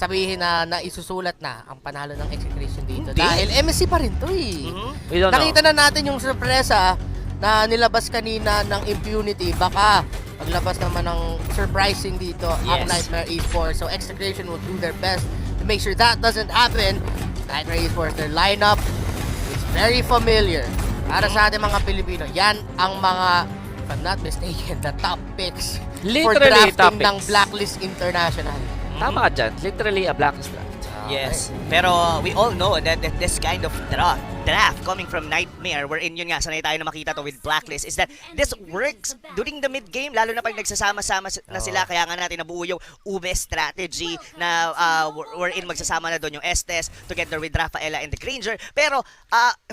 sabihin na isusulat na ang panalo ng Execration dito. Dahil MSC pa rin to eh. Nakita na natin yung sorpresa na nilabas kanina ng Impunity. Baka maglabas naman ng surprising dito ang Nightmare Esports. So Execration will do their best to make sure that doesn't happen. Nightmare Esports, their lineup is very familiar. Para sa ating mga Pilipino, yan ang mga, if I'm not mistaken, the top picks for drafting ng Blacklist International. Tama ka dyan. Literally a blacklist draft. Yes. Pero we all know that this kind of draft coming from Nightmare, wherein yun nga, sanay tayo na makita to with Blacklist, is that this works during the mid-game, lalo na pag nagsasama-sama na sila. Kaya nga natin nabuo yung Ube strategy na wherein magsasama na doon yung Estes together with Rafaela and the Granger. Pero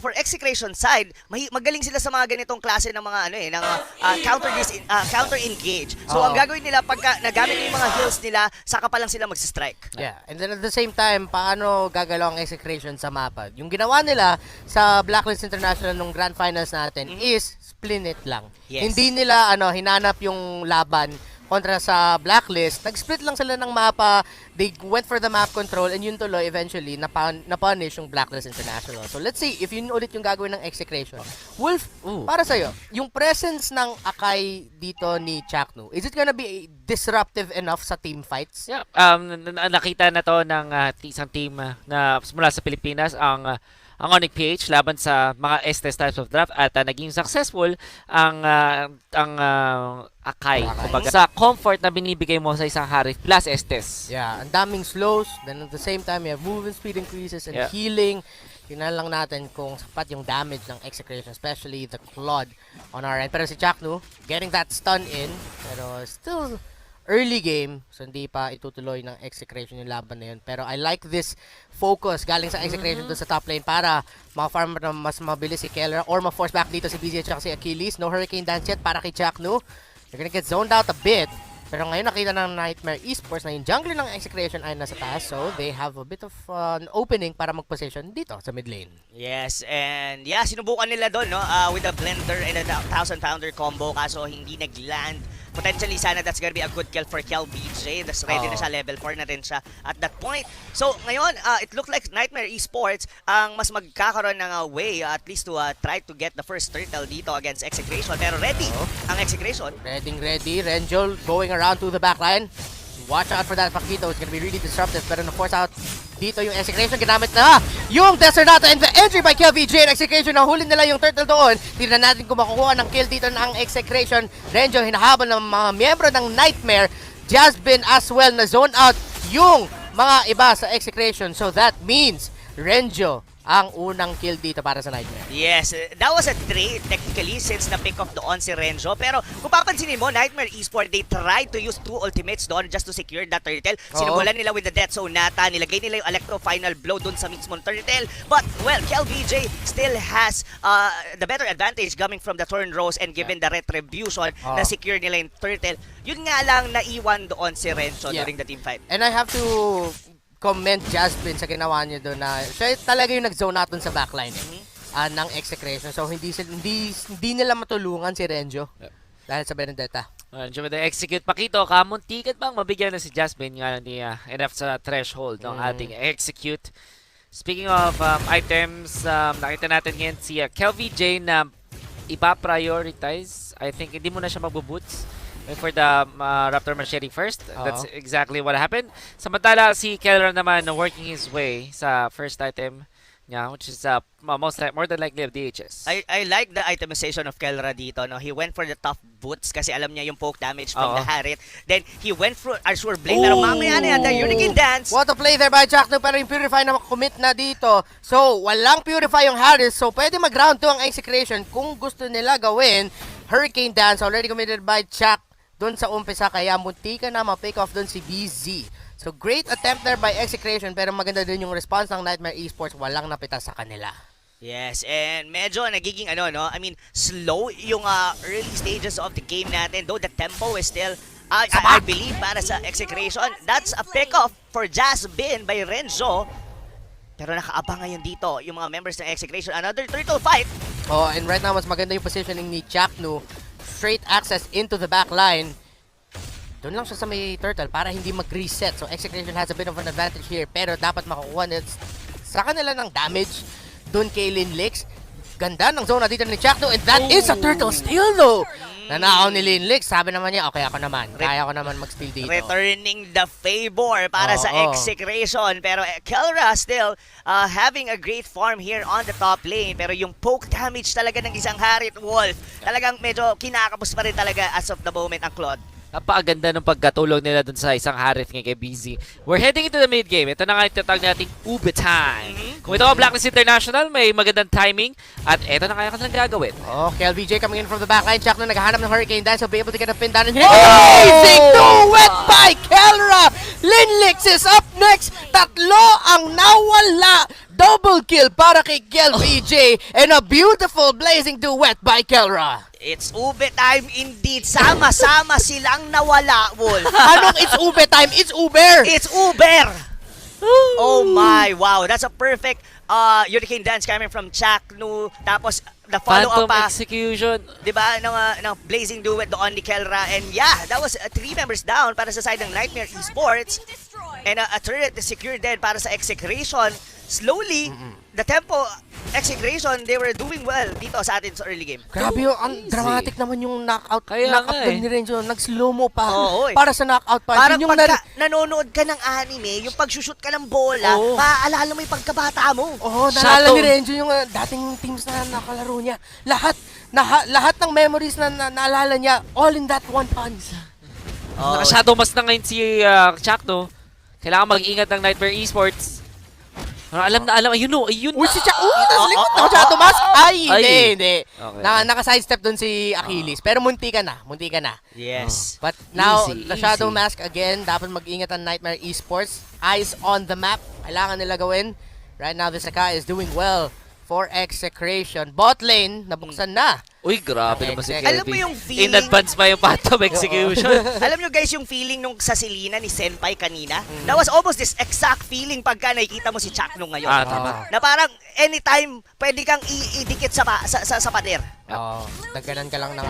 for Execration side, magaling sila sa mga ganitong klase ng mga ng counter-engage. So ang gagawin nila pagka nagamit yung mga heals nila, saka pa lang sila magsa-strike. Yeah, and then at the same time, paano gagalaw ang Execration sa mapa? Yung ginawa nila sa Blacklist International nung Grand Finals natin is split it lang. Yes. Hindi nila hinanap yung laban kontra sa Blacklist. Nag-split lang sila ng mapa. They went for the map control and yun tuloy eventually na-punish yung Blacklist International. So let's see if yun ulit yung gagawin ng Execration. Wolf, para sa'yo, yung presence ng Akai dito ni Chaknu, is it gonna be disruptive enough sa team fights? Yeah, nakita na to ng isang team na mula sa Pilipinas, ang Onyx PH laban sa mga Estes types of draft at naging successful ang Akai. Kumbaga, sa comfort na binibigay mo sa isang Harith plus Estes. Yeah, ang daming slows, then at the same time you have movement speed increases and healing. Tingnan lang natin kung sapat yung damage ng Execration, especially the Claude on our end. Pero si Chaknu, getting that stun in, pero still early game, so hindi pa itutuloy ng Execration yung laban na yun. Pero I like this focus galing sa Execration doon sa top lane para maka-farm na mas mabilis si Keller or ma-force back dito si BZ at si Achilles. No Hurricane Dance yet para kay Chaknu. They're gonna get zoned out a bit. Pero ngayon nakita ng Nightmare Esports na yung jungler ng Execration ay nasa taas, so they have a bit of an opening para mag-position dito sa mid lane. Yes, and yeah, sinubukan nila doon with a blender and a 1,000 pounder combo, kaso hindi nag-land. Potentially sana that's gonna be a good kill for KelBJ. That's ready na siya, level 4 na rin siya at that point. So ngayon, it looked like Nightmare Esports ang mas magkakaroon ng way at least to try to get the first turtle dito against Execration. Pero ready ang Execration. Ready. Renjol going around to the backline. Watch out for that Paquito. It's gonna be really disruptive. Pero na-force out dito yung Execration. Ginamit na yung Desernato and the entry by KelBJ and Execration. Nahuli nila yung turtle doon. Tignan natin kung makukuha ng kill dito ng Execration. Renjo hinahabol ng mga miyembro ng Nightmare. Jasbin as well na zone out yung mga iba sa Execration. So that means Renjo ang unang kill dito para sa Nightmare. Yes, that was a trade technically since na-pick off doon si Renjo. Pero kung papansinin mo, Nightmare Esports, they tried to use 2 ultimates doon just to secure that turtle. Sinimulan nila with the Death Zone Nata, nilagay nila yung Electro Final Blow doon sa mismong turtle. But, well, KelBJ still has the better advantage coming from the Thorn Rose and given the Retribution na secure nila yung turtle. Yun nga lang naiwan doon si Renjo during the team fight. And I have to comment Jasmine sa ginawa niya doon na siya talaga yung nag-zone out doon sa backline ng Execration. So hindi nila matulungan si Renjo dahil sa Benedetta. Renjo with the execute Paquito, kamuntikan bang mabigyan na si Jasmine nga ni enough sa threshold ng ating execute. Speaking of items, nakita natin ngayon si KelBJ na ipa-prioritize. I think hindi mo na siya magbuboots for the Raptor Machete first. That's exactly what happened. Samantala, si Keller naman working his way sa first item niya, which is more than likely of DHS. I like the itemization of Kelra dito. No? He went for the tough boots kasi alam niya yung poke damage from the Harith. Then, he went for Azure Blade. Pero mamaya na yan, the Hurricane Dance. What a play there by Chaknu, pero yung Purify na commit na dito. So, walang Purify yung Harith. So, pwede mag-round 2 ang Execration kung gusto nila gawin. Hurricane Dance already committed by Chak doon sa umpisa, kaya muntika na ma-pick off doon si BZ. So great attempt there by Execration, pero maganda din yung response ng Nightmare Esports, walang napita sa kanila. Yes, and medyo nagiging I mean, slow yung early stages of the game natin, though the tempo is still I believe para sa Execration. That's a pick-off for Jasbin by Renzo. Pero nakaabang ngayon dito yung mga members ng Execration. Another turtle fight. And right now mas maganda yung positioning ni Chaknu. Straight access into the back line. doon lang siya sa may turtle para hindi mag-reset. So Execration has a bit of an advantage here. Pero dapat makukuha nila sa kanila ng damage doon kay Linlix. Ganda ng zona dito ni Chakno, and that is a turtle steal though. Nanakaw ni Linlix, sabi naman niya, okay ako naman. Kaya ko naman mag-steal dito. Returning the favor para sa Execration. Pero Kelra still having a great farm here on the top lane. Pero yung poke damage talaga ng isang Harit Wolf, talagang medyo kinakapos pa rin talaga as of the moment ang Claude. Napakaganda ng pagkatulog nila dun sa isang Harith ngayon kay BZ. We're heading into the mid game. Ito na nga yung tatag nating Ube time. Kung ito ang Blacklist International, may magandang timing. At ito na kaya ka lang gagawin. Oh, KLVJ coming in from the backline. Chakno naghahanap ng Hurricane Dance. So be able to get a pin down. And amazing duet by Kelra! Linlix is up next. Tatlo ang nawala. Double kill para kay KLVJ. And a beautiful blazing duet by Kelra. It's Ube time indeed. Sama-sama silang nawala, Wolf. Anong it's Ube time? It's Uber! It's Uber! Oh my, wow. That's a perfect Hurricane Dance coming from Chaknu. Tapos, the follow-up Phantom pa, Execution. diba, ng Blazing Duet doon ni Kelra. And yeah, that was 3 members down para sa side ng Nightmare Esports. And a turret secured dead para sa Execration. Slowly, the tempo, Execration, they were doing well dito sa atin sa early game. Grabe yung, ang dramatic naman yung knockout. Kaya Knockout nga doon ni Renzo. Nag-slow mo pa. Oo, para sa knockout pa. Parang Yun yung pagka nanonood ka ng anime, yung pag-shoot ka ng bola, maaalala mo yung pagkabata mo. Oo, naalala ni Renzo yung dating teams na nakalaro niya. Lahat ng memories na naalala niya, all in that one punch. Naka-shadow mask na ngayon si Chakno. Kailangan mag-ingat ng Nightmare Esports. Alam na alam, ayun. Uy, si Chak! Nasa likod na siya tumask! Ay, hindi. Okay. Naka-sidestep dun si Achilles. Pero munti ka na. Yes. But now, Easy, the Shadow Mask again, dapat mag-ingat ang Nightmare Esports. Eyes on the map. Kailangan nila gawin. Right now, this Akai is doing well for Execration. Bot lane, nabuksan na. Uy, grabe naman si Alam mo Kelvin. yung feeling- In advance pa yung Phantom Execution. Alam nyo guys, yung feeling nung sa Selena ni Senpai kanina, that was almost this exact feeling pagka nakikita mo si Chakno ngayon. Tama. Na parang anytime pwede kang idikit sa pader. Dagganan ka lang ng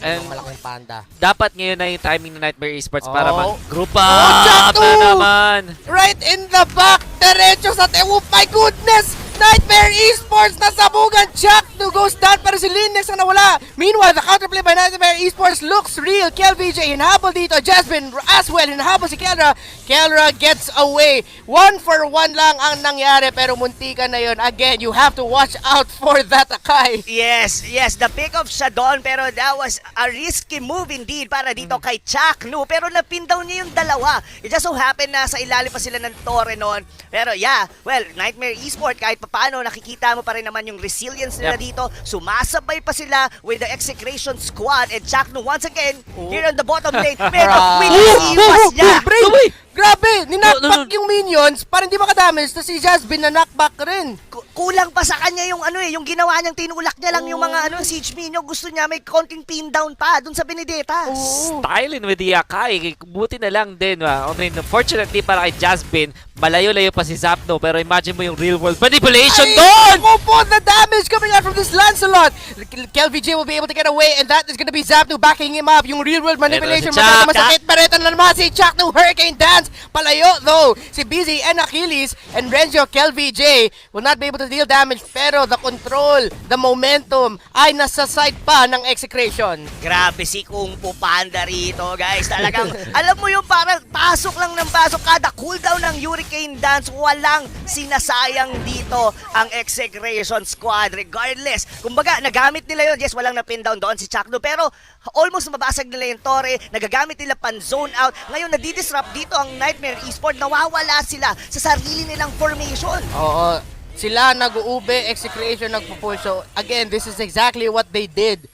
And- ng malaking panda. Dapat ngayon na yung timing ng Nightmare Esports para Oh. mag-group Chakno! up na naman. Right in the back, diretso sa oh my goodness! Nightmare Esports nasabugan. Chakno goes down pero si Linux ang nawala. Meanwhile, the counterplay by Nightmare Esports looks real. KLVJ hinabol dito. Jasmine as well hinabol si Kelra. Kelra gets away. 1 for 1 lang ang nangyari pero muntikan na yun. Again, you have to watch out for that Akai. Yes, the pick of Shadon, pero that was a risky move indeed para dito kay Chakno. Pero napin down niya yung dalawa. It just so happened na sa ilalim pa sila ng Torre noon. Pero yeah, well, Nightmare Esports kahit paano nakikita mo pa rin naman yung resilience nila dito. Sumasabay pa sila with the Execration squad and Chakno once again here on the bottom lane. Pero winiiwas niya. Grabe! Ninakback yung minions para hindi makadamage. Tapos si Jasmine na knockback rin. Kulang pa sa kanya yung yung ginawa niyang tinulak niya lang yung mga siege minion. Gusto niya may konting pin down pa dun sa Benedetta. Styling with the Akai. Buti na lang din. I mean, fortunately para kay Jasmine, malayo-layo pa si Zapno. Pero imagine mo yung real world manipulation doon! Opo, the damage coming out from this Lancelot. KLVJ will be able to get away and that is gonna be Zapno backing him up. Yung real world manipulation. Ito si Chak. Masakit pa rin na naman si Chakno Hurricane Dance. Palayo though. Si BZ and Achilles and Renzo KLVJ will not be able to deal damage pero the control, the momentum ay nasa side pa ng Execration. Grabe si Kung Fu Panda rito, guys. Talagang, alam mo yung parang pasok lang ng pasok. Kada cooldown ng Hurricane Dance, walang sinasayang dito ang Execration squad. Regardless, kumbaga, nagamit nila yun. Yes, walang na-pin down doon si Chakno. Pero, almost mabasag nila yung Torre. Nagagamit nila pan-zone out. Ngayon, nadidisrupt dito ang Nightmare Esports. Nawawala sila sa sarili nilang formation. Oo. Sila nag-uube, Execration nagpo-push. So again, this is exactly what they did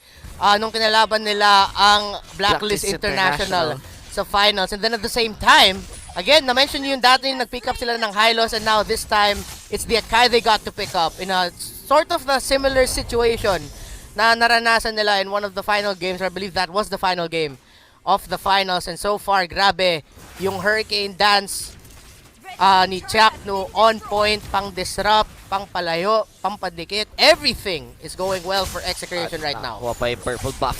nung kinalaban nila ang Blacklist International sa finals. And then at the same time, again, na-mention nyo yung dati nag-pick up sila ng high loss and now this time, it's the Akai they got to pick up in a sort of a similar situation na naranasan nila in one of the final games. I believe that was the final game of the finals. And so far, grabe, yung Hurricane Dance ni Chakno on point, pang disrupt. pangpalayo, pampadikit, everything is going well for Execration right now. Nakuha pa yung purple buff.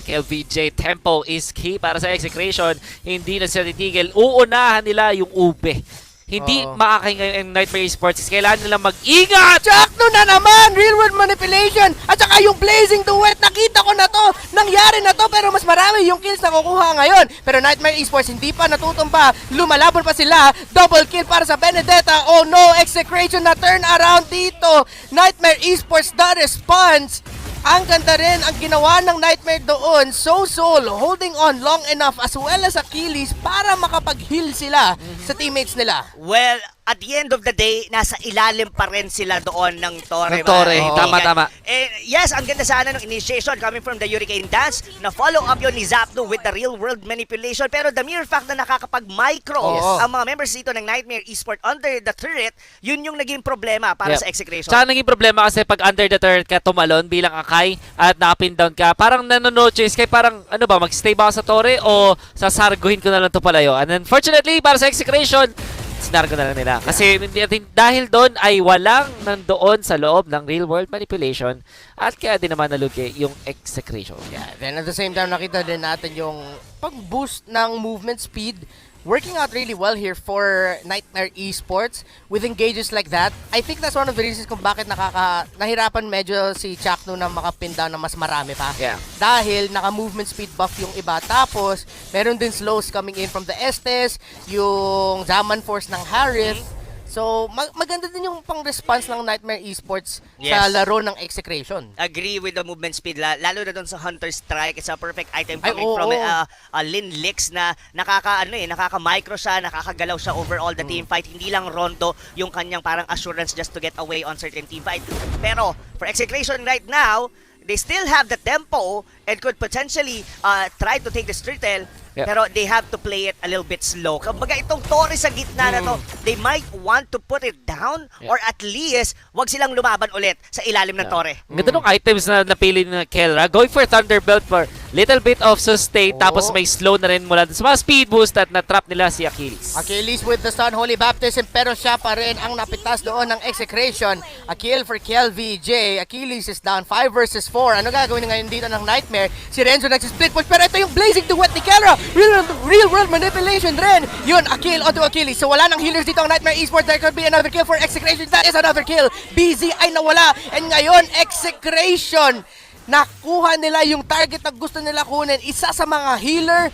KLVJ, tempo is key para sa Execration. Hindi na sila titigil. Uunahan nila yung ube. Hindi maakay ngayon ang Nightmare Esports. Kailangan nilang mag-ingat! Jackno na naman! Real world manipulation! At saka yung blazing duet, nakita ko na to! Nangyari na to, pero mas marami yung kills na kukuha ngayon. Pero Nightmare Esports hindi pa natutumba. Lumalaban pa sila. Double kill para sa Benedetta. Oh no! Execration na turn around dito. Nightmare Esports the response. Ang ganda rin ang ginawa ng Nightmare doon. Soul holding on long enough as well as Achilles para makapag-heal sila sa teammates nila. Well, at the end of the day, nasa ilalim pa rin sila doon ng Torre. Tama. Yes, ang ganda sana ng initiation coming from the Hurricane Dance. Na follow up yun ni Z4pnu with the real world manipulation. Pero the mere fact na nakakapag-micro ang mga members dito ng Nightmare Esports under the turret, yun yung naging problema para sa Execration. Tsaka naging problema kasi pag under the turret ka tumalon bilang Akai at nakapin down ka, parang nanonoches kay parang ano ba, magstay ba ako sa Torre o sasarguhin ko na lang to palayo. And unfortunately, para sa Execration, sinargo na lang nila. Kasi dahil doon ay walang nandoon sa loob ng real world manipulation at kaya din naman nalugi yung Execration. Yeah, then at the same time, nakita din natin yung pag-boost ng movement speed. Working out really well here for Nightmare Esports with engages like that. I think that's one of the reasons kung bakit nahirapan medyo si Jackno na makapin down na mas marami pa. Yeah. Dahil naka-movement speed buff yung iba. Tapos, meron din slows coming in from the Estes, yung Zaman Force ng Harith. So, maganda din yung pang-response ng Nightmare Esports sa laro ng Execration. Agree with the movement speed. Lalo na doon sa Hunter Strike. It's a perfect item coming from Lin Lix na nakaka-micro siya, nakakagalaw siya over all the team fight. Hindi lang rondo yung kanyang parang assurance just to get away on certain team fight. Pero, for Execration right now, they still have the tempo and could potentially try to take the turtle. Pero they have to play it a little bit slow. Kumbaga itong Torre sa gitna na to, they might want to put it down or at least wag silang lumaban ulit sa ilalim ng Torre. Ganda nung items na napili ni Kelra. Going for Thunderbelt for little bit of sustain tapos may slow na rin mula sa mga speed boost at na-trap nila si Achilles. Achilles with the Sun Holy Baptism pero siya pa rin ang napitas doon ng Execration. A kill for KLVJ. Achilles is down 5 versus 4. Ano gagawin ngayon dito ng Nightmare? Si Renzo nag-split push pero ito yung blazing duet ni Kelra. Real world manipulation rin. Yun, a kill onto Achilles. So wala nang healers dito ang Nightmare Esports. There could be another kill for Execration. That is another kill. BZ ay nawala. And ngayon, Execration. Nakuha nila yung target na gusto nila kunin. Isa sa mga healer.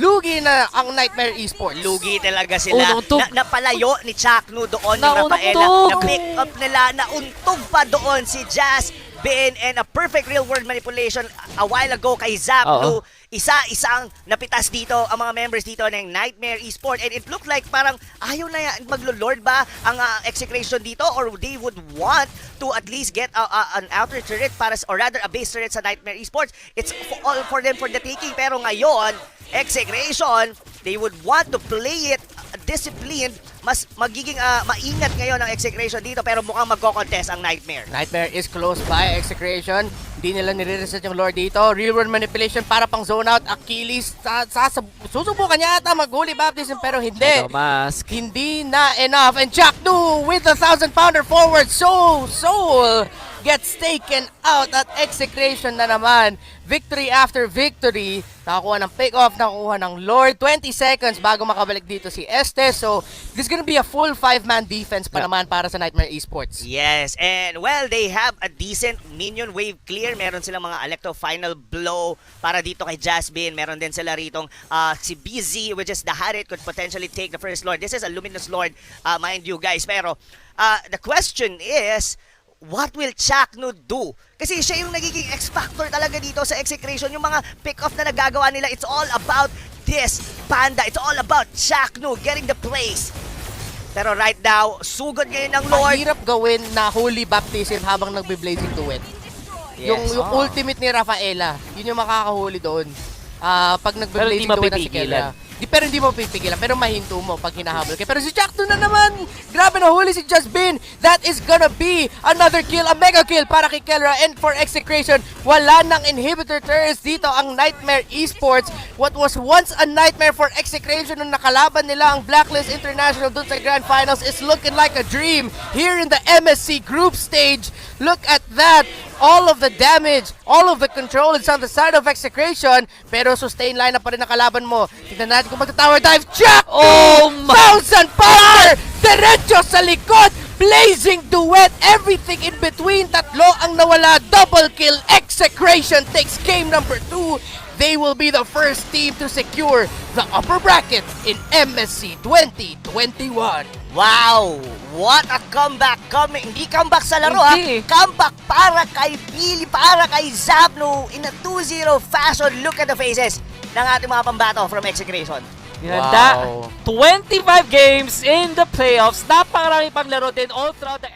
Lugi na ang Nightmare Esports. Lugi talaga sila. Napalayo ni Jackno doon yung Rafaela. Na-pick up nila. Nauntog pa doon si Jazz Ben and a perfect real world manipulation a while ago kay Z4pnu. Isa-isang napitas dito ang mga members dito ng Nightmare Esports and it looked like parang ayaw na maglo-lord ba ang Execration dito or they would want to at least get an outer turret or rather a base turret sa Nightmare Esports. It's all for them for the taking pero ngayon Execration, they would want to play it disciplined. Mas magiging maingat ngayon ang Execration dito pero mukhang magko-contest ang Nightmare. Nightmare is close by. Execration, hindi nila nire-reset yung lord dito. Real world manipulation para pang zone out. Achilles, susubukan niya ata mag-holy baptism pero hindi. Hindi na enough. And Jackno with the 1,000-pounder forward. Soul gets taken out at Execration na naman. Victory after victory. Nakakuha ng pick-off, nakakuha ng Lord. 20 seconds bago makabalik dito si Estes. So, this is gonna be a full 5-man defense pa naman para sa Nightmare Esports. Yes, and well, they have a decent minion wave clear. Meron silang mga Electro Final Blow para dito kay Jasmine. Meron din sila ritong si BZ, which is the Harith, could potentially take the first Lord. This is a Luminous Lord, mind you guys. Pero, the question is, what will Jackno do? Kasi siya yung nagiging X-Factor talaga dito sa Execration. Yung mga pick-off na nagagawa nila, it's all about this Panda. It's all about Jackno getting the place. Pero right now, sugod ngayon ng Lord. Mahirap gawin na holy baptism habang nagbe-blazing duet. Yes. Yung ultimate ni Rafaela, yun yung makakahuli doon. Pag nagbe-blazing duet na si Kelra. Pero hindi mo pipigilan, pero mahinto mo pag hinahabol ka. Pero si Chakto na naman, grabe na huli si Jasbin. That is gonna be another kill, a mega kill para kay Kelra. And for Execration, wala nang inhibitor turrets dito ang Nightmare Esports. What was once a nightmare for Execration nung nakalaban nila ang Blacklist International dun sa Grand Finals is looking like a dream here in the MSC group stage. Look at that. All of the damage, all of the control is on the side of Execration, pero sustain lineup pa rin ang kalaban mo. Tignan natin kung magta-tower dive. Jack! Oh my 1,000 power! Diretso sa likod! Blazing duet! Everything in between. Tatlo ang nawala. Double kill. Execration takes game number 2. They will be the first team to secure the upper bracket in MSC 2021. Wow! What a comeback! Hindi comeback sa laro Hindi. Comeback para kay Billy, para kay Zapno in a 2-0 fashion. Look at the faces ng ating mga pambato from Execration. Wow. 25 games in the playoffs. Napakarami pang laro din all throughout the